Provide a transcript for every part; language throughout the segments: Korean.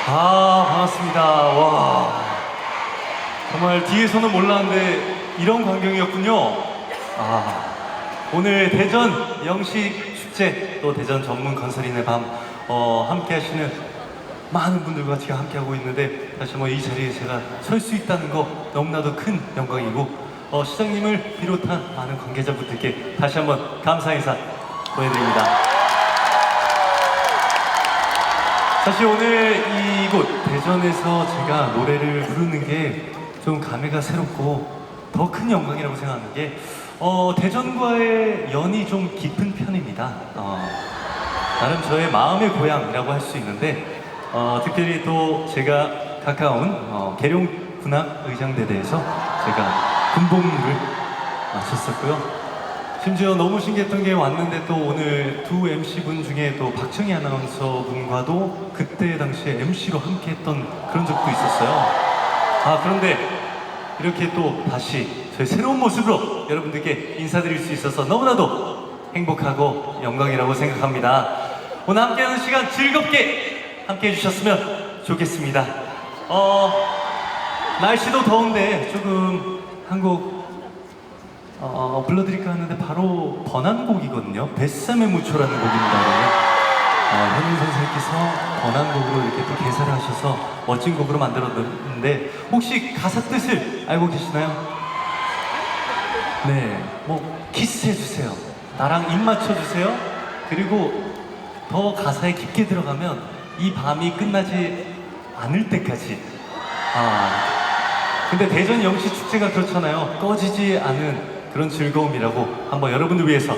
반갑습니다. 와, 정말 뒤에서는 몰랐는데 이런 광경이었군요. 오늘 대전 영시 축제 또 대전 전문 건설인의 밤 함께 하시는 많은 분들과 제가 함께 하고 있는데 다시 한번 이 자리에 제가 설 수 있다는 거 너무나도 큰 영광이고 시장님을 비롯한 많은 관계자분들께 다시 한번 감사 인사 보내드립니다. 사실 오늘 이곳 대전에서 제가 노래를 부르는 게 좀 감회가 새롭고 더 큰 영광이라고 생각하는 게 대전과의 연이 좀 깊은 편입니다. 나름 저의 마음의 고향이라고 할 수 있는데 특별히 또 제가 가까운 계룡군악의장대대에서 제가 군복무를 마쳤었고요. 심지어 너무 신기했던 게 왔는데 또 오늘 두 MC분 중에 또 박정희 아나운서 분과도 그때 당시에 MC로 함께 했던 그런 적도 있었어요. 그런데 이렇게 또 다시 저희 새로운 모습으로 여러분들께 인사드릴 수 있어서 너무나도 행복하고 영광이라고 생각합니다. 오늘 함께하는 시간 즐겁게 함께 해주셨으면 좋겠습니다. 날씨도 더운데 조금 한 곡 불러드릴까 하는데 바로 번안곡이거든요. 뱃삼의 무초라는 곡입니다. 현민 선생님께서 번안곡으로 이렇게 또 개사를 하셔서 멋진 곡으로 만들었는데 혹시 가사 뜻을 알고 계시나요? 네, 뭐 키스해주세요. 나랑 입 맞춰주세요. 그리고 더 가사에 깊게 들어가면 이 밤이 끝나지 않을 때까지. 근데 대전 영시 축제가 그렇잖아요. 꺼지지 않은 그런 즐거움이라고 한번 여러분들 위해서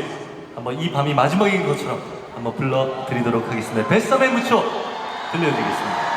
한번 이 밤이 마지막인 것처럼 한번 불러드리도록 하겠습니다. 뱃삼의 무초 들려드리겠습니다.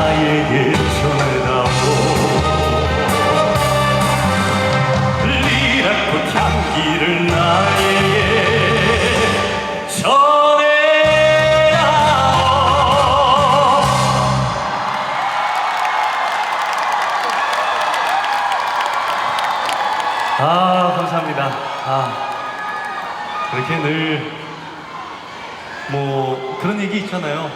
나에게 전해다오. 리라꽃 향기를 나에게 전해다오. 감사합니다. 그렇게 늘 뭐 그런 얘기 있잖아요.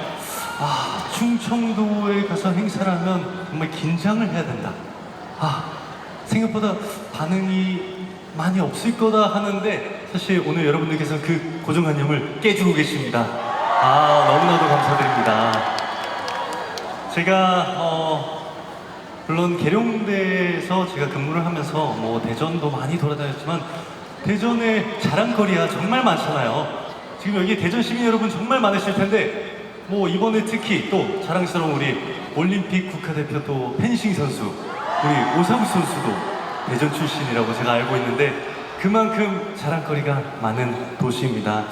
충청도에 가서 행사를 하면 정말 긴장을 해야 된다. 생각보다 반응이 많이 없을 거다 하는데 사실 오늘 여러분들께서 그 고정관념을 깨주고 계십니다. 너무나도 감사드립니다. 제가 물론 계룡대에서 제가 근무를 하면서 뭐 대전도 많이 돌아다녔지만 대전의 자랑거리가 정말 많잖아요. 지금 여기 대전 시민 여러분 정말 많으실 텐데 뭐 이번에 특히 또 자랑스러운 우리 올림픽 국가대표 또 펜싱 선수 우리 오상우 선수도 대전 출신이라고 제가 알고 있는데 그만큼 자랑거리가 많은 도시입니다.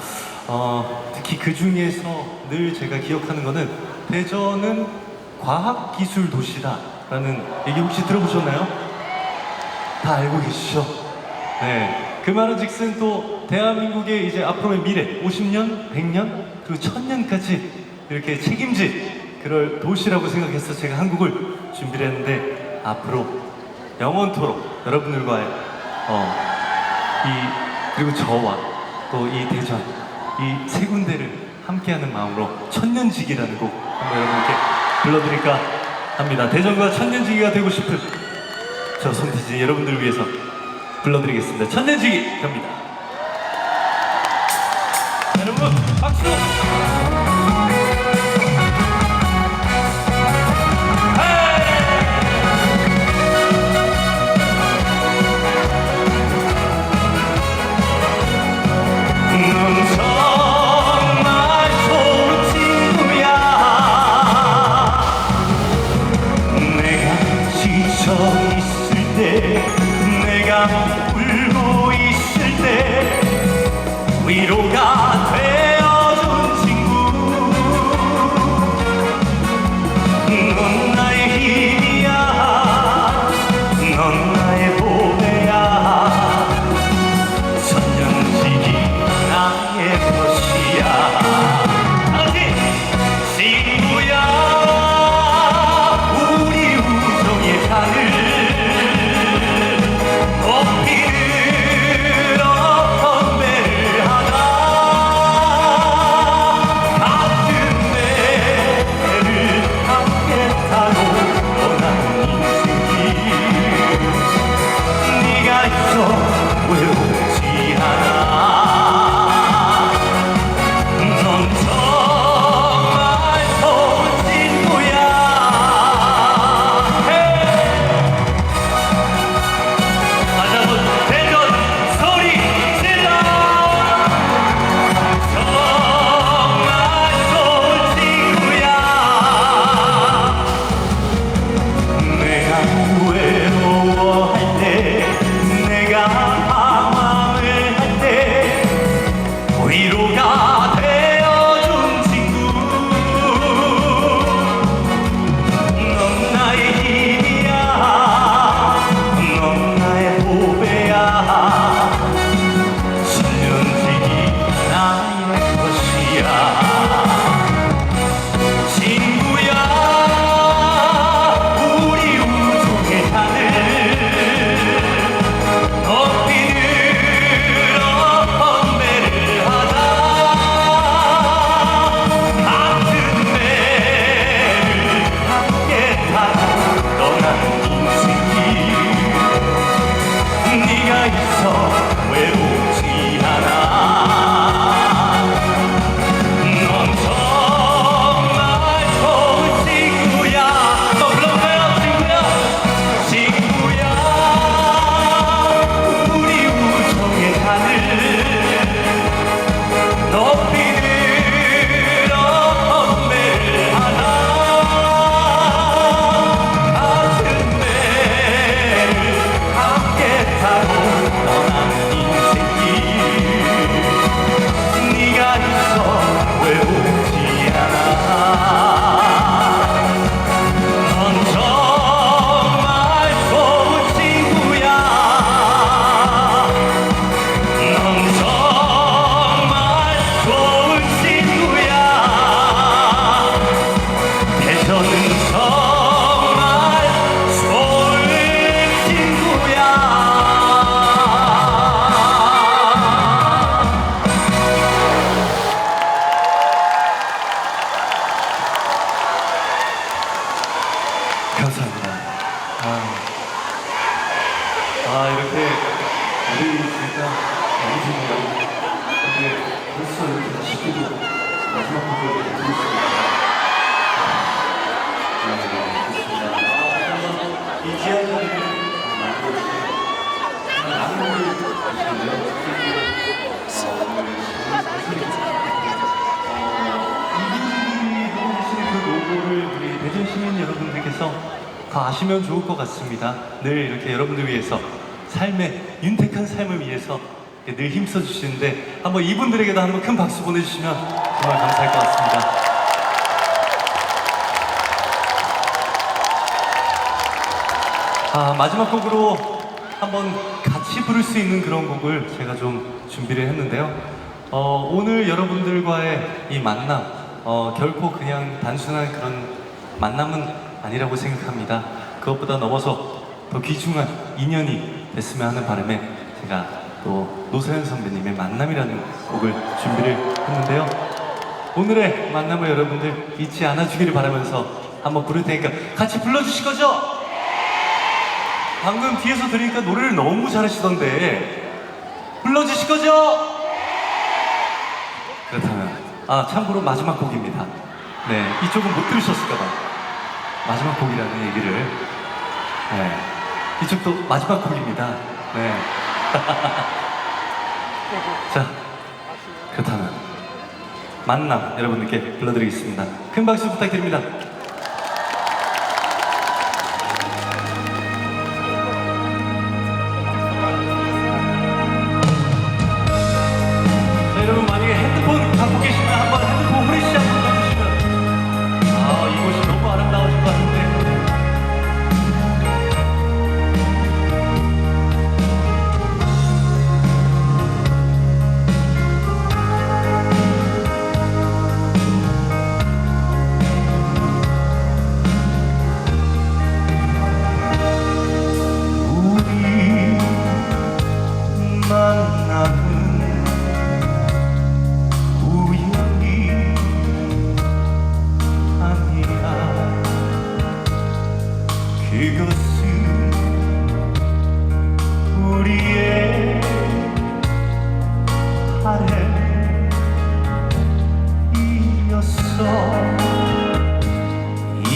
특히 그 중에서 늘 제가 기억하는 거는 대전은 과학기술 도시다라는 얘기 혹시 들어보셨나요? 다 알고 계시죠? 네. 그 말은즉슨 또 대한민국의 이제 앞으로의 미래 50년, 100년, 그리고 1000년까지 이렇게 책임질 그럴 도시라고 생각해서 제가 한국을 준비를 했는데 앞으로 영원토록 여러분들과의 그리고 저와 또 이 대전 이 세 군데를 함께하는 마음으로 천년지기라는 곡 한번 여러분께 불러드릴까 합니다. 대전과 천년지기가 되고 싶은 저 손태진 여러분들을 위해서 불러드리겠습니다. 천년지기 갑니다. 여러분 박수! 울고 있을 때 위로가 되어준 친구 넌 나의 힘이야 넌 나의 보배야 천년지기 나의 것이야 다같이 친구야 우리 우정의 잔을 감사합니다. 이렇게 무대에 있으니까 너무 좋네요. 근데 벌써 이렇게 아쉽게도 마지막 곡을 듣고 있습니다. 좋습니다. 이 귀한 자리를 만들어주신 많은 분들이 계시는데요. 이분들이 하고 계시는 그 노고를 우리 대전 시민 여러분들께서 더 아시면 좋을 것 같습니다. 늘 이렇게 여러분들 위해서 삶의 윤택한 삶을 위해서 늘 힘써 주시는데 한번 이분들에게도 한번 큰 박수 보내주시면 정말 감사할 것 같습니다. 마지막 곡으로 한번 같이 부를 수 있는 그런 곡을 제가 좀 준비를 했는데요. 오늘 여러분들과의 이 만남, 결코 그냥 단순한 그런 만남은 아니라고 생각합니다. 그것보다 넘어서 더 귀중한 인연이 됐으면 하는 바람에 제가 또 노사연 선배님의 만남이라는 곡을 준비를 했는데요. 오늘의 만남을 여러분들 잊지 않아주기를 바라면서 한번 부를 테니까 같이 불러주실 거죠? 방금 뒤에서 들으니까 노래를 너무 잘하시던데 불러주실 거죠? 그렇다면 참고로 마지막 곡입니다. 네, 이쪽은 못 들으셨을까봐 마지막 곡이라는 얘기를. 네, 이쪽도 마지막 곡입니다. 네. 자, 그렇다면 만남 여러분들께 불러드리겠습니다. 큰 박수 부탁드립니다. 여러분 만약에 핸드폰 갖고 계시면 한번 핸드폰 후레쉬 한번 해주시면 이곳이 너무 아름다워질 것 같은데. 우리 만남은 그것은 우리의 바램이었어. 이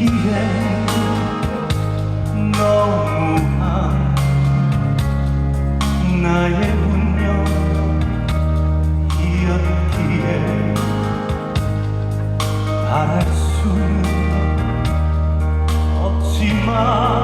길에 너무한 나의 운명이었기에 바랄 수는 없지만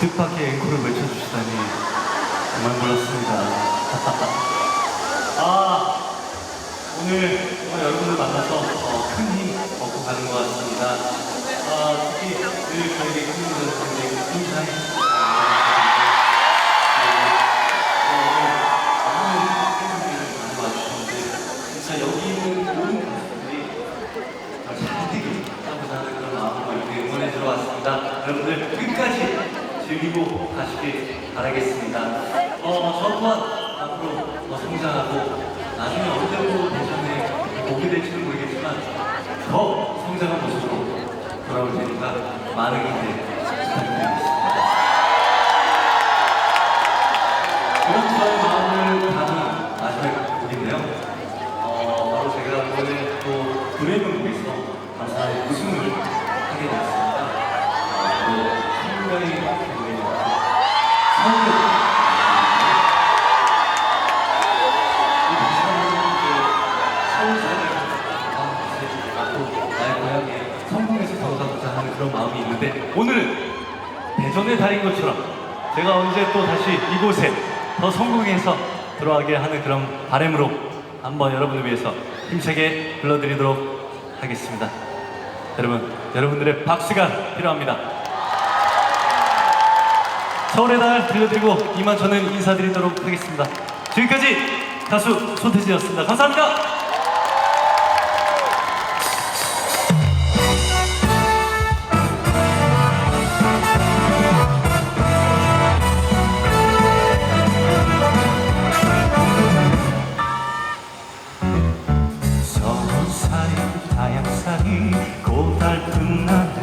뜻밖의 앵콜을 외쳐주시다니 정말 몰랐습니다. 오늘 정말 여러분을 만나서 큰 힘 얻고 가는 것 같습니다. 특히 늘 저에게 큰 힘을 주는 굉장히 진짜 여기 있는 모든 가수들이 잘 되길 하고자 하는 그런 마음으로 이렇게 응원해 들어왔습니다. 여러분들 끝까지 즐기고 가시길 바라겠습니다. 저 또한 앞으로 더 성장하고 나중에 언제고 대전에 오게 될지는 모르겠지만 더 성장한 모습으로 돌아올 테니까 많은 기대 부탁드리겠습니다. 그런 저의 마음을 담은 마지막 곡인데요. 바로 제가 오늘 또 노래방에서 감사의 우승을 하게 되었습니다. 상당히 성공해서 걸어가고자 하는 그런 마음이 있는데 오늘은 대전의 달인 것처럼 제가 언제 또 다시 이곳에 더 성공해서 들어가게 하는 그런 바람으로 한번 여러분을 위해서 힘차게 불러드리도록 하겠습니다. 여러분, 여러분들의 박수가 필요합니다. 서울의 달 들려드리고 이만 저는 인사드리도록 하겠습니다. 지금까지 가수 손태진이었습니다. 감사합니다. 고달픈 날에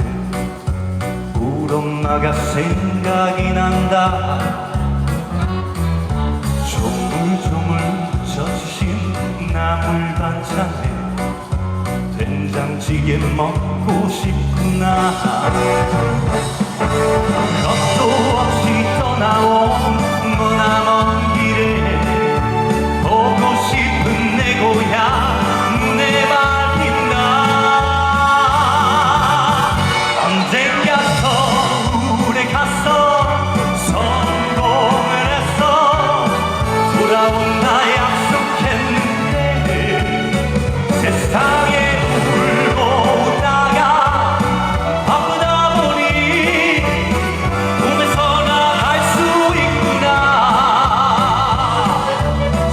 우리 엄마가 생각이 난다. 조물조물 젖으신 나물 반찬에 된장찌개 먹고 싶구나. 겁도 없이 떠나온 머나먼 길에 보고 싶은 내 고향 눈에 밟힌다. 언젠가 서울에 가서 성공을 해서 돌아온다 약속했는데 세상에 울고 웃다가 바쁘다 보니 꿈에서나 알 수 있구나.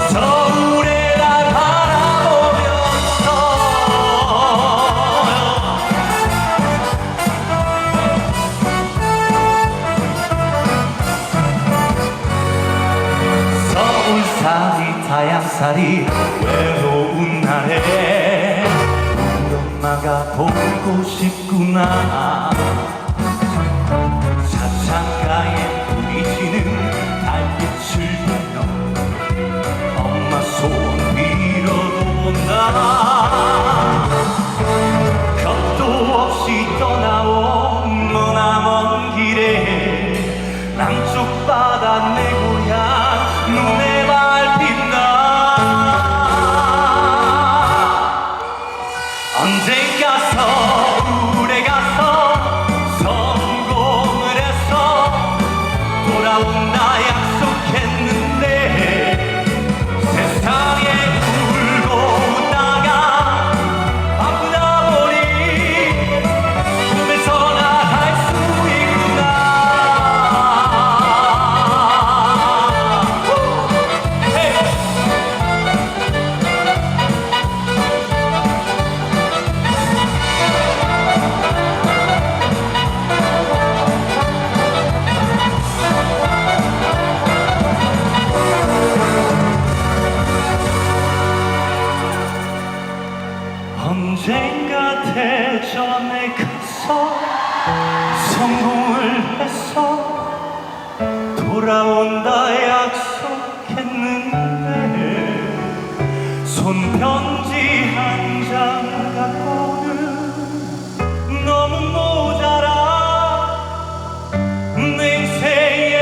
서울에 날 바라보면서 서울살이 타양살이 외로운 날에 우리 엄마가 보고 싶구나. 차창가에 부딪히는 달빛을 보며 엄마 소원 빌어도 온다. 겁도 없이 떠나온 머나먼 길에 남쪽 바다 내 고향 눈에 밟힌다. 언젠가 서울에 가서 성공을 해서 돌아온다 약속했는데 세상에 울고 웃다가 바쁘다 보니 꿈에서나 갈 수 있구나. 언젠가 대전에 가서 성공을 해서 돌아온다 약속했는데 손편지 한 장 갖고는 너무 모자라. 내 인생의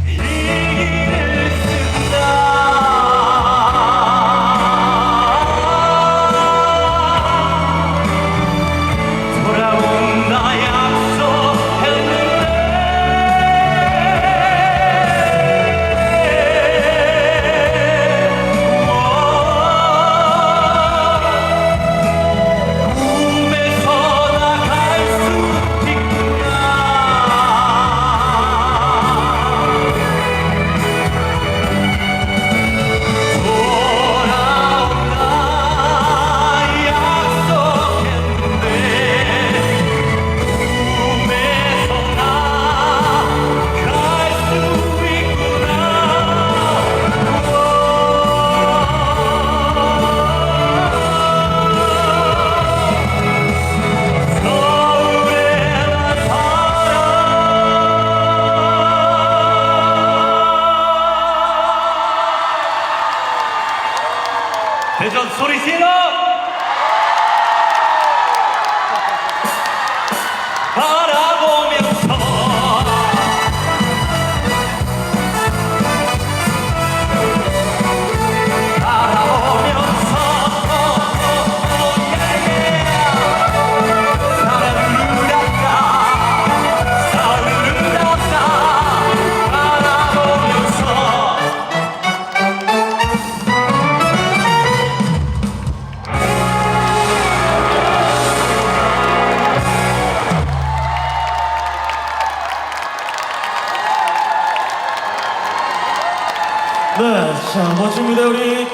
일기를 쓴다. 네, 자, 멋집니다. 우리